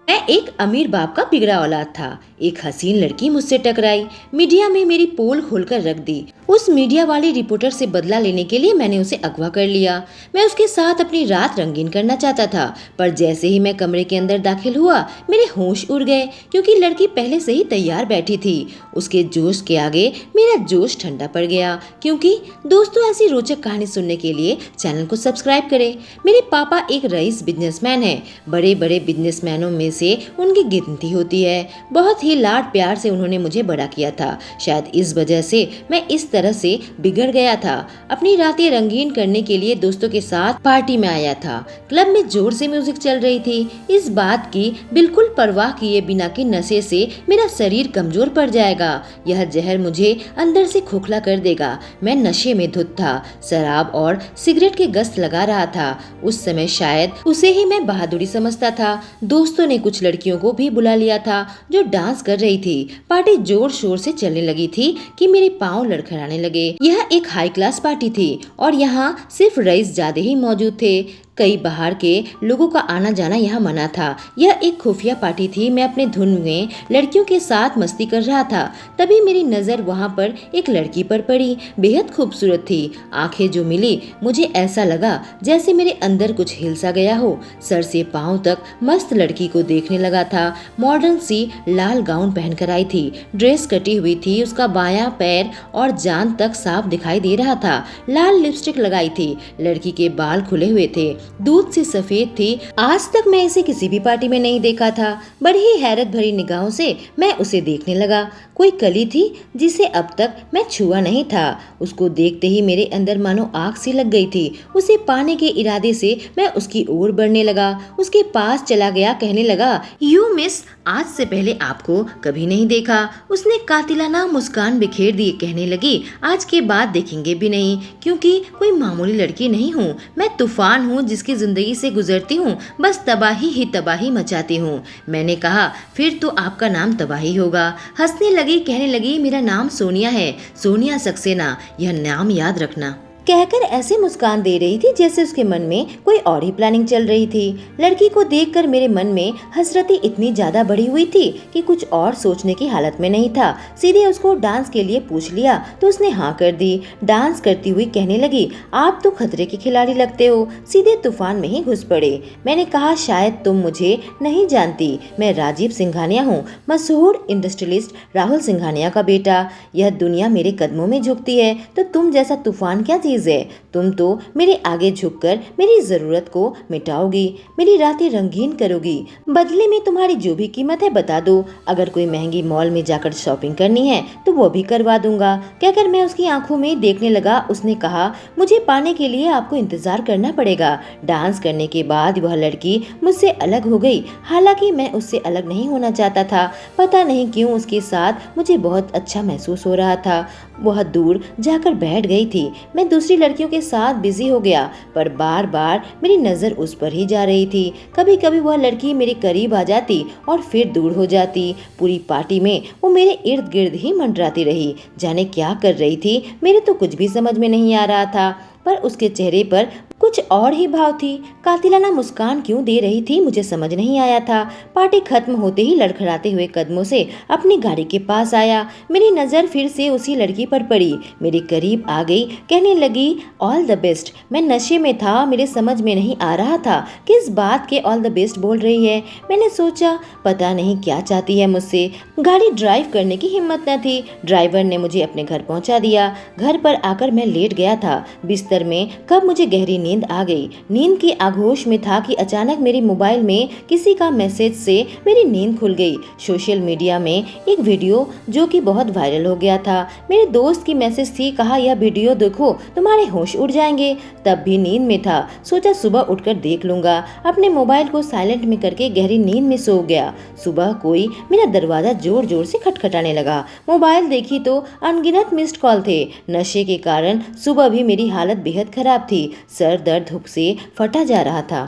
मैं एक अमीर बाप का बिगड़ा औलाद था। एक हसीन लड़की मुझसे टकराई, मीडिया में मेरी पोल खोलकर रख दी। उस मीडिया वाली रिपोर्टर से बदला लेने के लिए मैंने उसे अगवा कर लिया। मैं उसके साथ अपनी रात रंगीन करना चाहता था, पर जैसे ही मैं कमरे के अंदर दाखिल हुआ मेरे होश उड़ गए, क्योंकि लड़की पहले से ही तैयार बैठी थी। उसके जोश के आगे मेरा जोश ठंडा पड़ गया। क्योंकि दोस्तों, ऐसी रोचक कहानी सुनने के लिए चैनल को सब्सक्राइब करें। मेरे पापा एक रईस बिजनेसमैन हैं। बड़े बड़े बिजनेसमैनों में से उनकी गिनती होती है। बहुत ही लाड प्यार से उन्होंने मुझे बड़ा किया था। शायद इस वजह से मैं इस तरह से बिगड़ गया था। अपनी रातें रंगीन करने के लिए दोस्तों के साथ पार्टी में आया था। क्लब में जोर से म्यूजिक चल रही थी। इस बात की बिल्कुल परवाह किए बिना कि नशे से मेरा शरीर कमजोर पड़ जाएगा, यह जहर मुझे अंदर से खोखला कर देगा। मैं नशे में धुत था, शराब और सिगरेट के गश्त लगा रहा था। उस समय शायद उसे ही मैं बहादुरी समझता था। दोस्तों ने कुछ लड़कियों को भी बुला लिया था जो डांस कर रही थी। पार्टी जोर शोर से चलने लगी थी कि मेरे पांव लड़खड़ाने लगे। यह एक हाई क्लास पार्टी थी और यहाँ सिर्फ रईस ज़ादे ही मौजूद थे। कई बाहर के लोगों का आना जाना यहाँ मना था। यह एक खुफिया पार्टी थी। मैं अपने धुन में लड़कियों के साथ मस्ती कर रहा था। तभी मेरी नजर वहाँ पर एक लड़की पर पड़ी। बेहद खूबसूरत थी। आंखें जो मिली, मुझे ऐसा लगा जैसे मेरे अंदर कुछ हिल सा गया हो। सर से पांव तक मस्त लड़की को देखने लगा था। मॉडर्न सी लाल गाउन पहनकर आई थी। ड्रेस कटी हुई थी। उसका बायां पैर और जान तक साफ दिखाई दे रहा था। लाल लिपस्टिक लगाई थी। लड़की के बाल खुले हुए थे, दूध से सफेद थी। आज तक मैं इसे किसी भी पार्टी में नहीं देखा था। बड़ी ही हैरत भरी निगाहों से मैं उसे देखने लगा। कोई कली थी जिसे अब तक मैं छुआ नहीं था। उसको देखते ही मेरे अंदर मानो आग सी लग गई थी। उसे पाने के इरादे से मैं उसकी ओर बढ़ने लगा। उसके पास चला गया, कहने लगा, यू मिस, आज से पहले आपको कभी नहीं देखा। उसने कातिलाना मुस्कान बिखेर दी, कहने लगी, आज के बाद देखेंगे भी नहीं, क्योंकि कोई मामूली लड़की नहीं हूँ। मैं तूफान हूँ जिसकी जिंदगी से गुजरती हूँ, बस तबाही ही तबाही मचाती हूँ। मैंने कहा, फिर तो आपका नाम तबाही होगा। हंसने लगी, कहने लगी, मेरा नाम सोनिया है, सोनिया सक्सेना, यह नाम याद रखना। कहकर ऐसे मुस्कान दे रही थी जैसे उसके मन में कोई और ही प्लानिंग चल रही थी। लड़की को देखकर मेरे मन में हसरती इतनी ज्यादा बढ़ी हुई थी कि कुछ और सोचने की हालत में नहीं था। सीधे उसको डांस के लिए पूछ लिया तो उसने हाँ कर दी। डांस करती हुई कहने लगी, आप तो खतरे के खिलाड़ी लगते हो, सीधे तूफान में ही घुस पड़े। मैंने कहा, शायद तुम मुझे नहीं जानती, मैं राजीव सिंघानिया हूँ, मशहूर इंडस्ट्रियलिस्ट राहुल सिंघानिया का बेटा। यह दुनिया मेरे कदमों में झुकती है तो तुम जैसा तूफान क्या चीज है। तुम तो मेरे आगे झुककर मेरी जरूरत को मिटाओगी, मेरी रातें रंगीन करोगी। बदले में तुम्हारी जो भी कीमत है बता दो। अगर कोई महंगी मॉल में जाकर शॉपिंग करनी है तो वो भी करवा दूंगा। कहकर मैं उसकी आंखों में देखने लगा। उसने कहा, मुझे पाने के लिए आपको इंतजार करना पड़ेगा। डांस करने के बाद वह लड़की मुझसे अलग हो गई। हालांकि मैं उससे अलग नहीं होना चाहता था। पता नहीं क्यों उसके साथ मुझे बहुत अच्छा महसूस हो रहा था। वह दूर जाकर बैठ गई थी। मैं दूसरी लड़कियों के साथ बिजी हो गया, पर बार बार मेरी नजर उस पर ही जा रही थी। कभी कभी वह लड़की मेरे करीब आ जाती और फिर दूर हो जाती। पूरी पार्टी में वो मेरे इर्द गिर्द ही मंडराती रही। जाने क्या कर रही थी, मेरे तो कुछ भी समझ में नहीं आ रहा था, पर उसके चेहरे पर कुछ और ही भाव थी। कातिलाना मुस्कान क्यों दे रही थी मुझे समझ नहीं आया था। पार्टी खत्म होते ही लड़खड़ाते हुए कदमों से अपनी गाड़ी के पास आया। मेरी नजर फिर से उसी लड़की पर पड़ी। मेरे करीब आ गई, कहने लगी, ऑल द बेस्ट। मैं नशे में था, मेरे समझ में नहीं आ रहा था किस बात के ऑल द बेस्ट बोल रही है। मैंने सोचा, पता नहीं क्या चाहती है मुझसे। गाड़ी ड्राइव करने की हिम्मत न थी। ड्राइवर ने मुझे अपने घर पहुंचा दिया। घर पर आकर मैं लेट गया था बिस्तर में। कब मुझे गहरी नींद आ गई। नींद की आगोश में था कि अचानक मेरी मोबाइल में किसी का मैसेज से मेरी नींद खुल गई। सोशल मीडिया में एक वीडियो जो कि बहुत वायरल हो गया था। मेरे दोस्त की मैसेज थी, कहा, यह वीडियो देखो तुम्हारे होश उड़ जाएंगे। तब भी नींद में था, सोचा सुबह उठकर देख लूंगा। अपने मोबाइल को साइलेंट में करके गहरी नींद में सो गया। सुबह कोई मेरा दरवाजा जोर जोर से खटखटाने लगा। मोबाइल देखी तो अनगिनत मिस्ड कॉल थे। नशे के कारण सुबह भी मेरी हालत बेहद खराब थी। सर दर्द हुक से फटा जा रहा था।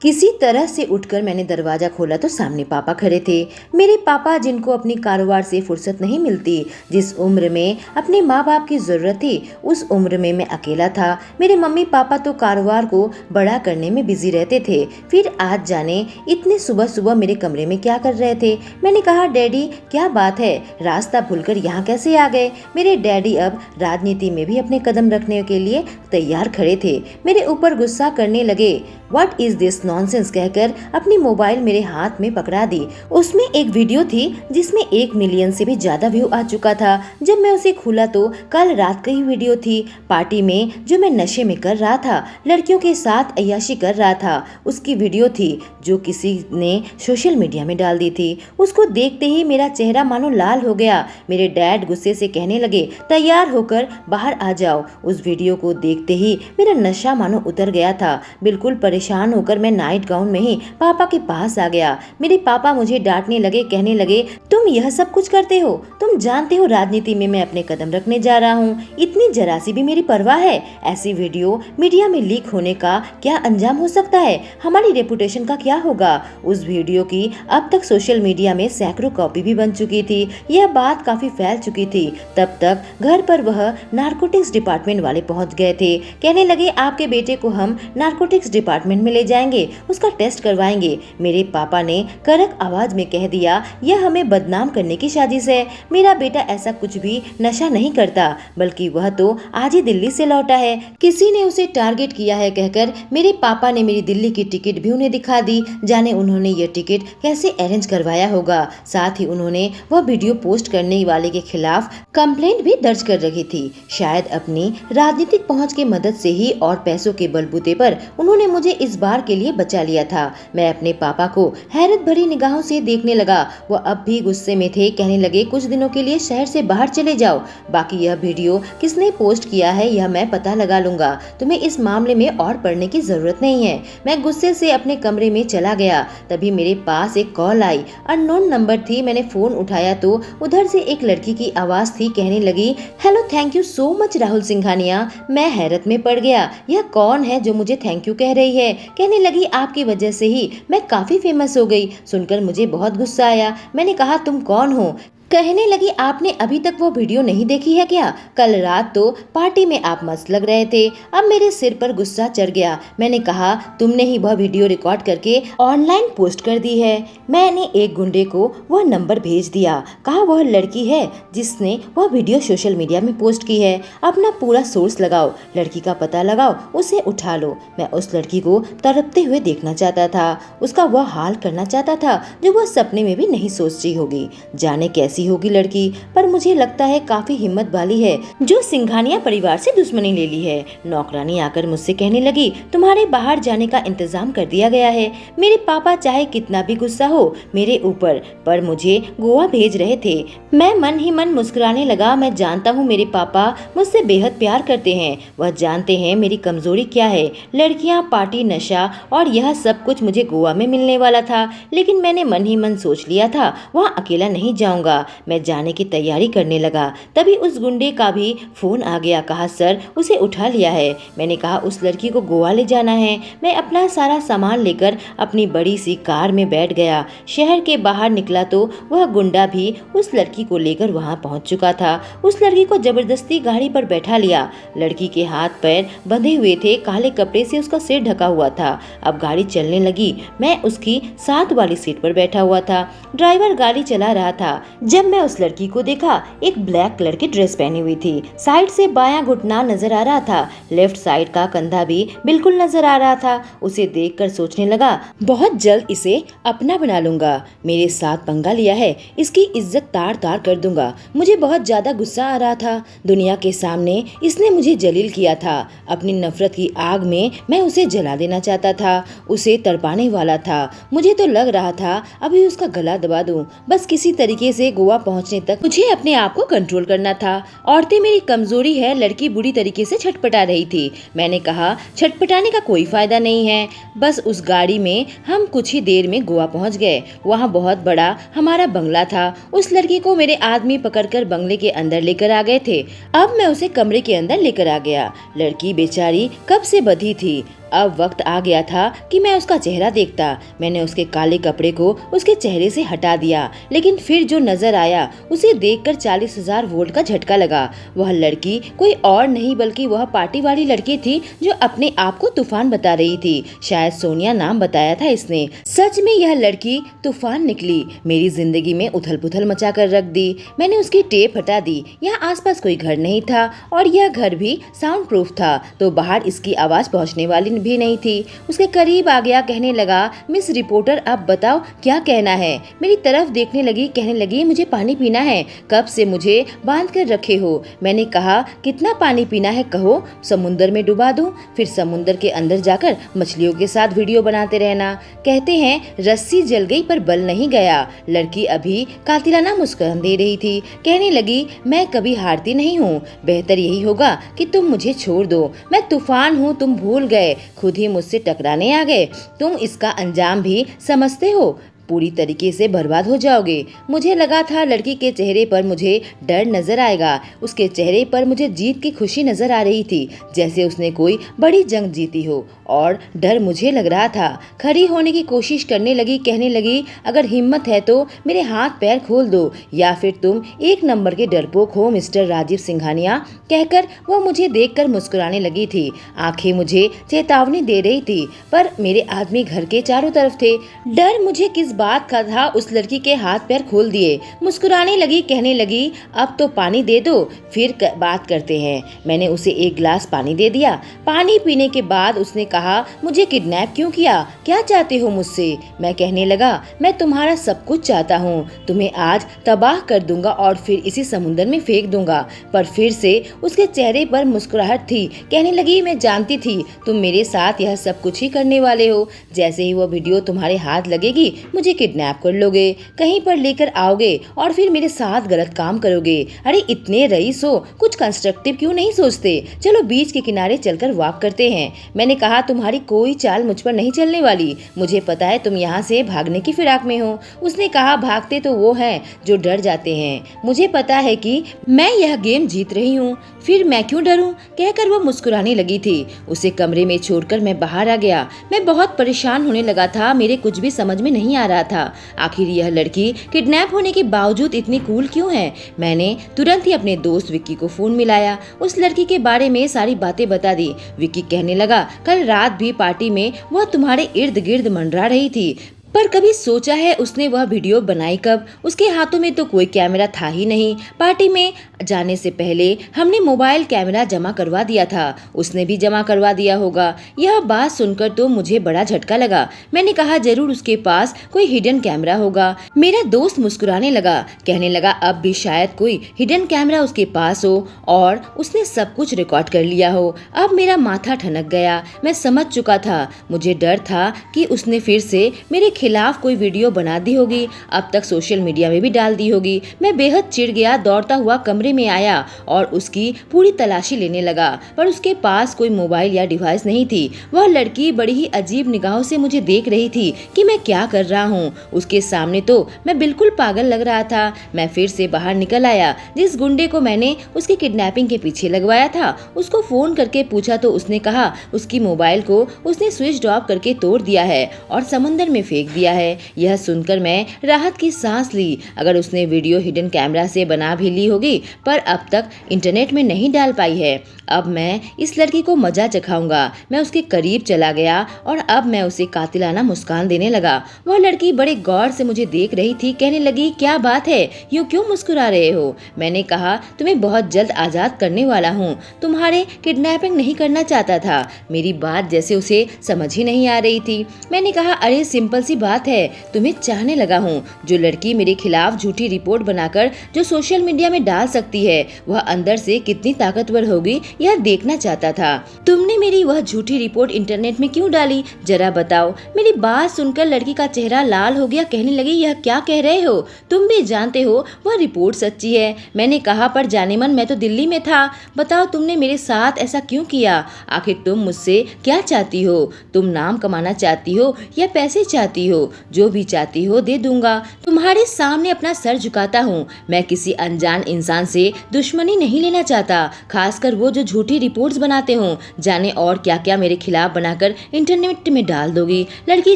किसी तरह से उठकर मैंने दरवाजा खोला तो सामने पापा खड़े थे। मेरे पापा, जिनको अपनी कारोबार से फुर्सत नहीं मिलती। जिस उम्र में अपने माँ बाप की जरूरत थी, उस उम्र में मैं अकेला था। मेरे मम्मी पापा तो कारोबार को बड़ा करने में बिजी रहते थे। फिर आज जाने इतने सुबह सुबह मेरे कमरे में क्या कर रहे थे। मैंने कहा, डैडी क्या बात है, रास्ता भूलकर यहाँ कैसे आ गए। मेरे डैडी अब राजनीति में भी अपने कदम रखने के लिए तैयार खड़े थे। मेरे ऊपर गुस्सा करने लगे। व्हाट इज दिस नॉनसेंस कहकर अपनी मोबाइल मेरे हाथ में पकड़ा दी। उसमें एक वीडियो थी जिसमें 1 मिलियन से भी ज्यादा व्यू आ चुका था। जब मैं उसे खोला तो कल रात की ही वीडियो थी। पार्टी में जो मैं नशे में कर रहा था, लड़कियों के साथ अय्याशी कर रहा था, उसकी वीडियो थी जो किसी ने सोशल मीडिया में डाल दी थी। उसको देखते ही मेरा चेहरा मानो लाल हो गया। मेरे डैड गुस्से से कहने लगे, तैयार होकर बाहर आ जाओ। उस वीडियो को देखते ही मेरा नशा मानो उतर गया था। बिल्कुल परेशान होकर मैं नाइट गाउन में ही पापा के पास आ गया। मेरे पापा मुझे डांटने लगे, कहने लगे, तुम यह सब कुछ करते हो, तुम जानते हो राजनीति में मैं अपने कदम रखने जा रहा हूँ, इतनी जरा सी भी मेरी परवाह है। ऐसी वीडियो मीडिया में लीक होने का क्या अंजाम हो सकता है, हमारी रेपुटेशन का क्या होगा। उस वीडियो की अब तक सोशल मीडिया में सैकड़ों कॉपी भी बन चुकी थी। यह बात काफी फैल चुकी थी। तब तक घर पर वह नारकोटिक्स डिपार्टमेंट वाले पहुंच गए थे। कहने लगे, आपके बेटे को हम नारकोटिक्स डिपार्टमेंट में ले जाएंगे, उसका टेस्ट करवाएंगे। मेरे पापा ने कड़क आवाज में कह दिया, यह हमें बदनाम करने की साजिश है। मेरा बेटा ऐसा कुछ भी नशा नहीं करता, बल्कि वह तो आज ही दिल्ली से लौटा है। किसी ने उसे टारगेट किया है कहकर मेरे पापा ने मेरी दिल्ली की टिकट भी उन्हें दिखा दी। जाने उन्होंने यह टिकट कैसे अरेंज करवाया होगा। साथ ही उन्होंने वह वीडियो पोस्ट करने वाले के खिलाफ कंप्लेंट भी दर्ज कर रखी थी। शायद अपनी राजनीतिक पहुंच की मदद से ही और पैसों के बलबूते पर उन्होंने मुझे इस बार के लिए बचा लिया था। मैं अपने पापा को हैरत भरी निगाहों से देखने लगा। वो अब भी गुस्से में थे। कहने लगे, कुछ दिनों के लिए शहर से बाहर चले जाओ। बाकी यह वीडियो किसने पोस्ट किया है यह मैं पता लगा लूंगा। तुम्हें इस मामले में और पढ़ने की जरूरत नहीं है। मैं गुस्से से अपने कमरे में चला गया। तभी मेरे पास एक कॉल आई। अननोन नंबर थी। मैंने फोन उठाया तो उधर से एक लड़की की आवाज थी। कहने लगी, hello, thank you so much Rahul Singhania. मैं हैरत में पड़ गया। यह कौन है जो मुझे थैंक यू कह रही है। कहने लगी, आपकी वजह से ही मैं काफी फेमस हो गई। सुनकर मुझे बहुत गुस्सा आया। मैंने कहा, तुम कौन हो। कहने लगी, आपने अभी तक वो वीडियो नहीं देखी है क्या? कल रात तो पार्टी में आप मस्त लग रहे थे। अब मेरे सिर पर गुस्सा चढ़ गया। मैंने कहा, तुमने ही वह वीडियो रिकॉर्ड करके ऑनलाइन पोस्ट कर दी है। मैंने एक गुंडे को वह नंबर भेज दिया। कहा वह लड़की है जिसने वह वीडियो सोशल मीडिया में पोस्ट की है। अपना पूरा सोर्स लगाओ, लड़की का पता लगाओ, उसे उठा लो। मैं उस लड़की को तड़पते हुए देखना चाहता था, उसका वह हाल करना चाहता था जो वह सपने में भी नहीं सोची होगी। जाने कैसी होगी लड़की, पर मुझे लगता है काफी हिम्मत वाली है जो सिंघानिया परिवार से दुश्मनी ले ली है। नौकरानी आकर मुझसे कहने लगी, तुम्हारे बाहर जाने का इंतजाम कर दिया गया है। मेरे पापा चाहे कितना भी गुस्सा हो मेरे ऊपर, पर मुझे गोवा भेज रहे थे। मैं मन ही मन मुस्कुराने लगा। मैं जानता हूँ मेरे पापा मुझसे बेहद प्यार करते हैं। वह जानते हैं मेरी कमजोरी क्या है, लड़कियाँ, पार्टी, नशा, और यह सब कुछ मुझे गोवा में मिलने वाला था। लेकिन मैंने मन ही मन सोच लिया था वहाँ अकेला नहीं जाऊंगा। मैं जाने की तैयारी करने लगा। तभी उस गुंडे का भी फोन आ गया। कहा, सर उसे उठा लिया है। मैंने कहा, उस लड़की को गोवा ले जाना है। मैं अपना सारा सामान लेकर अपनी बड़ी सी कार में बैठ गया। शहर के बाहर निकला तो वह गुंडा भी उस लड़की को लेकर वहां पहुंच चुका था। उस लड़की को जबरदस्ती गाड़ी पर बैठा लिया। लड़की के हाथ पैर बंधे हुए थे, काले कपड़े से उसका सिर ढका हुआ था। अब गाड़ी चलने लगी। मैं उसकी साथ वाली सीट पर बैठा हुआ था। ड्राइवर गाड़ी चला रहा था। जब मैं उस लड़की को देखा, एक ब्लैक कलर की ड्रेस पहनी हुई थी। साइड से बायां घुटना नजर आ रहा था, लेफ्ट साइड का कंधा भी बिल्कुल नजर आ रहा था। उसे देखकर सोचने लगा, बहुत जल्द इसे अपना बना लूंगा। मेरे साथ पंगा लिया है, इसकी इज्जत तार तार कर दूंगा। मुझे बहुत ज्यादा गुस्सा आ रहा था। दुनिया के सामने इसने मुझे जलील किया था। अपनी नफरत की आग में मैं उसे जला देना चाहता था, उसे तड़पाने वाला था। मुझे तो लग रहा था अभी उसका गला दबा दूं। बस किसी तरीके से गोवा पहुंचने तक मुझे अपने आप को कंट्रोल करना था। औरतें मेरी कमजोरी है। लड़की बुरी तरीके से छटपटा रही थी। मैंने कहा, छटपटाने का कोई फायदा नहीं है। बस उस गाड़ी में हम कुछ ही देर में गोवा पहुंच गए। वहाँ बहुत बड़ा हमारा बंगला था। उस लड़की को मेरे आदमी पकड़कर बंगले के अंदर लेकर आ गए थे। अब मैं उसे कमरे के अंदर लेकर आ गया। लड़की बेचारी कब से बंधी थी, अब वक्त आ गया था कि मैं उसका चेहरा देखता। मैंने उसके काले कपड़े को उसके चेहरे से हटा दिया, लेकिन फिर जो नजर आया उसे देखकर 40,000 वोल्ट का झटका लगा। वह लड़की कोई और नहीं बल्कि वह पार्टी वाली लड़की थी जो अपने आप को तूफान बता रही थी। शायद सोनिया नाम बताया था इसने। सच में यह लड़की तूफान निकली, मेरी जिंदगी में उथल पुथल मचा कर रख दी। मैंने उसकी टेप हटा दी। यहाँ आसपास कोई घर नहीं था और यह घर भी साउंड प्रूफ था, तो बाहर इसकी आवाज पहुंचने वाली भी नहीं थी। उसके करीब आ गया, कहने लगा, मिस रिपोर्टर अब बताओ क्या कहना है। मेरी तरफ देखने लगी, कहने लगी, मुझे पानी पीना है, कब से मुझे बांध कर रखे हो। मैंने कहा, कितना पानी पीना है कहो, समुंदर में डुबा दूं, फिर समुंदर के अंदर जाकर मछलियों के साथ वीडियो बनाते रहना। कहते हैं रस्सी जल गई पर बल नहीं गया। लड़की अभी कातिलाना मुस्कान दे रही थी, कहने लगी, मैं कभी हारती नहीं हूँ, बेहतर यही होगा कि तुम मुझे छोड़ दो। मैं तूफान हूँ, तुम भूल गए, खुद ही मुझसे टकराने आ गए। तुम इसका अंजाम भी समझते हो, पूरी तरीके से बर्बाद हो जाओगे। मुझे लगा था लड़की के चेहरे पर मुझे डर नजर आएगा। उसके चेहरे पर मुझे जीत की खुशी नजर आ रही थी, जैसे उसने कोई बड़ी जंग जीती हो, और डर मुझे लग रहा था। खड़ी होने की कोशिश करने लगी, कहने लगी, अगर हिम्मत है तो मेरे हाथ पैर खोल दो, या फिर तुम एक नंबर के डरपोक हो मिस्टर राजीव सिंघानिया। कहकर वो मुझे देखकर मुस्कुराने लगी थी। आंखें मुझे चेतावनी दे रही थी, पर मेरे आदमी घर के चारों तरफ थे। डर मुझे किस बात का था, उस लड़की के हाथ पैर खोल दिए। मुस्कुराने लगी, कहने लगी, अब तो पानी दे दो, फिर बात करते हैं। मैंने उसे एक गिलास पानी दे दिया। पानी पीने के बाद उसने कहा, मुझे किडनैप क्यों किया, क्या चाहते हो मुझसे। मैं कहने लगा, मैं तुम्हारा सब कुछ चाहता हूँ, तुम्हें आज तबाह कर दूंगा और फिर इसी समुद्र में फेंक दूंगा। पर फिर से उसके चेहरे पर मुस्कुराहट थी। कहने लगी, मैं जानती थी तुम मेरे साथ यह सब कुछ ही करने वाले हो। जैसे ही वो वीडियो तुम्हारे हाथ लगेगी मुझे किडनैप कर लोगे, कहीं पर लेकर आओगे और फिर मेरे साथ गलत काम करोगे। अरे इतने रईस हो, कुछ कंस्ट्रक्टिव क्यों नहीं सोचते। चलो बीच के किनारे चलकर वॉक करते हैं। मैंने कहा, तुम्हारी कोई चाल मुझ पर नहीं चलने वाली, मुझे पता है तुम यहाँ से भागने की फिराक में हो। उसने कहा, भागते तो वो हैं जो डर जाते हैं, मुझे पता है कि मैं यह गेम जीत रही हूँ, फिर मैं क्यों डरूं। कहकर वो मुस्कुराने लगी थी। उसे कमरे में छोड़कर मैं बाहर आ गया। मैं बहुत परेशान होने लगा था, मेरे कुछ भी समझ में नहीं आ रहा था। आखिर यह लड़की किडनैप होने के बावजूद इतनी कूल क्यों है। मैंने तुरंत ही अपने दोस्त विक्की को फोन मिलाया, उस लड़की के बारे में सारी बातें बता दी। विक्की कहने लगा, कल रात भी पार्टी में वह तुम्हारे इर्द गिर्द मंडरा रही थी, पर कभी सोचा है उसने वह वीडियो बनाई कब। उसके हाथों में तो कोई कैमरा था ही नहीं। पार्टी में जाने से पहले हमने मोबाइल कैमरा जमा करवा दिया था, उसने भी जमा करवा दिया होगा। यह बात सुनकर तो मुझे बड़ा झटका लगा। मैंने कहा, जरूर उसके पास कोई हिडन कैमरा होगा। मेरा दोस्त मुस्कुराने लगा, कहने लगा, अब भी शायद कोई हिडन कैमरा उसके पास हो और उसने सब कुछ रिकॉर्ड कर लिया हो। अब मेरा माथा ठनक गया। मैं समझ चुका था, मुझे डर था कि उसने फिर से मेरे खिलाफ कोई वीडियो बना दी होगी, अब तक सोशल मीडिया में भी डाल दी होगी। मैं बेहद चिढ़ गया, दौड़ता हुआ कमरे में आया और उसकी पूरी तलाशी लेने लगा, पर उसके पास कोई मोबाइल या डिवाइस नहीं थी। वह लड़की बड़ी ही अजीब निगाहों से मुझे देख रही थी कि मैं क्या कर रहा हूँ। उसके सामने तो मैं बिल्कुल पागल लग रहा था। मैं फिर से बाहर निकल आया। जिस गुंडे को मैंने उसकी किडनैपिंग के पीछे लगवाया था उसको फोन करके पूछा तो उसने कहा उसकी मोबाइल को उसने स्विच ऑफ करके तोड़ दिया है और समंदर में फेंक दिया है। यह सुनकर मैं राहत की सांस ली। अगर उसने वीडियो हिडन कैमरा से बना भी ली होगी पर अब तक इंटरनेट में नहीं डाल पाई है। अब मैं इस लड़की को मजा चखाऊंगा। मैं उसके करीब चला गया और अब मैं उसे कातिलाना मुस्कान देने लगा। वह लड़की बड़े गौर से मुझे देख रही थी। कहने लगी, क्या बात है, यूं क्यों मुस्कुरा रहे हो। मैंने कहा, तुम्हें बहुत जल्द आजाद करने वाला हूँ, तुम्हारे किडनैपिंग नहीं करना चाहता था। मेरी बात जैसे उसे समझ ही नहीं आ रही थी। मैंने कहा, अरे सिंपल सी बात है, तुम्हें चाहने लगा हूँ। जो लड़की मेरे खिलाफ झूठी रिपोर्ट बनाकर जो सोशल मीडिया में डाल सकती है वह अंदर से कितनी ताकतवर होगी यह देखना चाहता था। तुमने मेरी वह झूठी रिपोर्ट इंटरनेट में क्यों डाली, जरा बताओ। मेरी बात सुनकर लड़की का चेहरा लाल हो गया। कहने लगी, यह क्या कह रहे हो, तुम भी जानते हो वह रिपोर्ट सच्ची है। मैंने कहा, पर जाने मन मैं तो दिल्ली में था। बताओ तुमने मेरे साथ ऐसा क्यों किया। आखिर तुम मुझसे क्या चाहती हो। तुम नाम कमाना चाहती हो या पैसे चाहती चाहती हो, जो भी चाहती हो दे दूंगा। तुम्हारे सामने अपना सर झुकाता हूँ। मैं किसी अनजान इंसान से दुश्मनी नहीं लेना चाहता, खासकर वो जो झूठी रिपोर्ट्स बनाते हो। जाने और क्या क्या मेरे खिलाफ बनाकर इंटरनेट में डाल दोगी। लड़की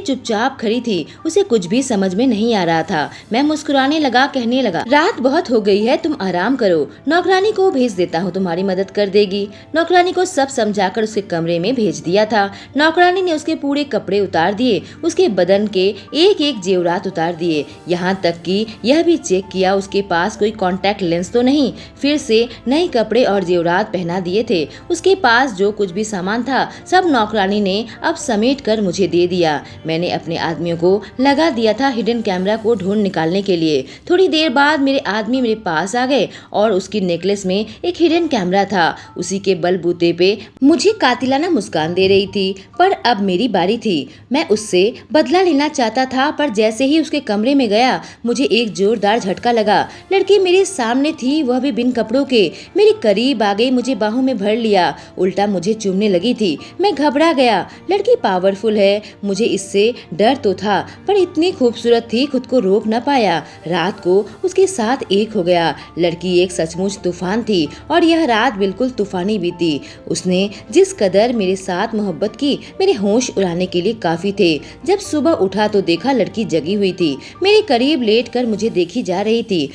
चुपचाप खड़ी थी, उसे कुछ भी समझ में नहीं आ रहा था। मैं मुस्कुराने लगा, कहने लगा, रात बहुत हो गई है, तुम आराम करो, नौकरानी को भेज देता हूँ, तुम्हारी मदद कर देगी। नौकरानी को सब समझाकर उसके कमरे में भेज दिया था। नौकरानी ने उसके पूरे कपड़े उतार दिए, उसके बदन के एक एक जेवरात उतार दिए, यहाँ तक कि यह भी चेक किया उसके पास कोई कॉन्टैक्ट लेंस तो नहीं। फिर से नए कपड़े और जेवरात पहना दिए थे। उसके पास जो कुछ भी सामान था सब नौकरानी ने अब समेट कर मुझे दे दिया। मैंने अपने आदमियों को लगा दिया था हिडन कैमरा को ढूंढ निकालने के लिए। थोड़ी देर बाद मेरे आदमी मेरे पास आ गए और उसकी नेकलेस में एक हिडन कैमरा था। उसी के बलबूते पे मुझे कातिलाना मुस्कान दे रही थी। पर अब मेरी बारी थी। मैं उससे बदला लेना चाहता था, पर जैसे ही उसके कमरे में गया मुझे एक जोरदार झटका लगा। लड़की मेरे सामने थी, वह भी बिन कपड़ों के। मेरे करीब आ गई, मुझे बाहों में भर लिया, उल्टा मुझे चूमने लगी थी। मैं घबरा गया। लड़की पावरफुल है, मुझे इससे डर तो था, पर इतनी खूबसूरत थी खुद को रोक न पाया। रात को उसके साथ एक हो गया। लड़की एक सचमुच तूफान थी और यह रात बिल्कुल तूफानी बीती। उसने जिस कदर मेरे साथ मोहब्बत की, मेरे होश उड़ाने के लिए काफी थे। जब सुबह उठा तो देखा लड़की जगी हुई थी, मेरे करीब लेटकर मुझे देखी जा रही थी।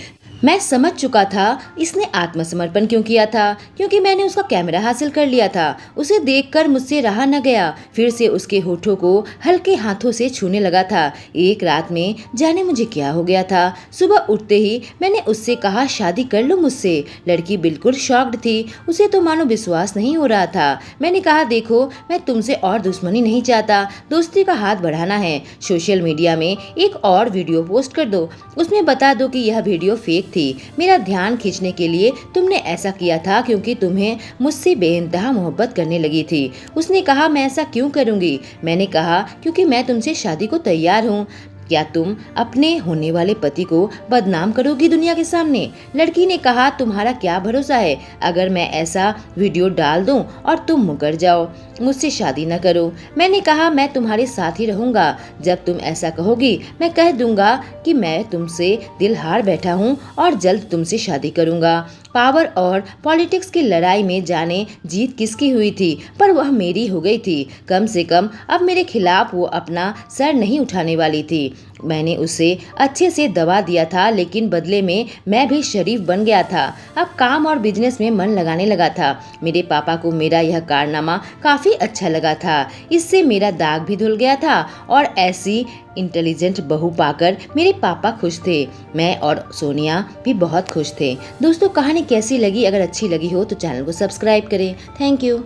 मैं समझ चुका था इसने आत्मसमर्पण क्यों किया था, क्योंकि मैंने उसका कैमरा हासिल कर लिया था। उसे देखकर मुझसे रहा न गया, फिर से उसके होठों को हल्के हाथों से छूने लगा था। एक रात में जाने मुझे क्या हो गया था, सुबह उठते ही मैंने उससे कहा, शादी कर लो मुझसे। लड़की बिल्कुल शॉक्ड थी, उसे तो मानो विश्वास नहीं हो रहा था। मैंने कहा, देखो मैं तुमसे और दुश्मनी नहीं चाहता, दोस्ती का हाथ बढ़ाना है। सोशल मीडिया में एक और वीडियो पोस्ट कर दो, उसमें बता दो कि यह वीडियो फेक थी। मेरा ध्यान खींचने के लिए तुमने ऐसा किया था, क्योंकि तुम्हें मुझसे बेइंतहा मोहब्बत करने लगी थी। उसने कहा, मैं ऐसा क्यों करूंगी? मैंने कहा, क्योंकि मैं तुमसे शादी को तैयार हूँ। क्या तुम अपने होने वाले पति को बदनाम करोगी दुनिया के सामने? लड़की ने कहा, तुम्हारा क्या भरोसा है, अगर मैं ऐसा वीडियो डाल दूं और तुम मुकर जाओ, मुझसे शादी न करो? मैंने कहा, मैं तुम्हारे साथ ही रहूंगा। जब तुम ऐसा कहोगी मैं कह दूंगा कि मैं तुमसे दिल हार बैठा हूँ और जल्द तुमसे शादी करूंगा। पावर और पॉलिटिक्स की लड़ाई में जाने जीत किसकी हुई थी, पर वह मेरी हो गई थी। कम से कम अब मेरे खिलाफ वो अपना सर नहीं उठाने वाली थी। मैंने उसे अच्छे से दबा दिया था, लेकिन बदले में मैं भी शरीफ बन गया था। अब काम और बिजनेस में मन लगाने लगा था। मेरे पापा को मेरा यह कारनामा काफी अच्छा लगा था, इससे मेरा दाग भी धुल गया था और ऐसी इंटेलिजेंट बहू पाकर मेरे पापा खुश थे। मैं और सोनिया भी बहुत खुश थे। दोस्तों, कहानी कैसी लगी? अगर अच्छी लगी हो तो चैनल को सब्सक्राइब करें। Thank you.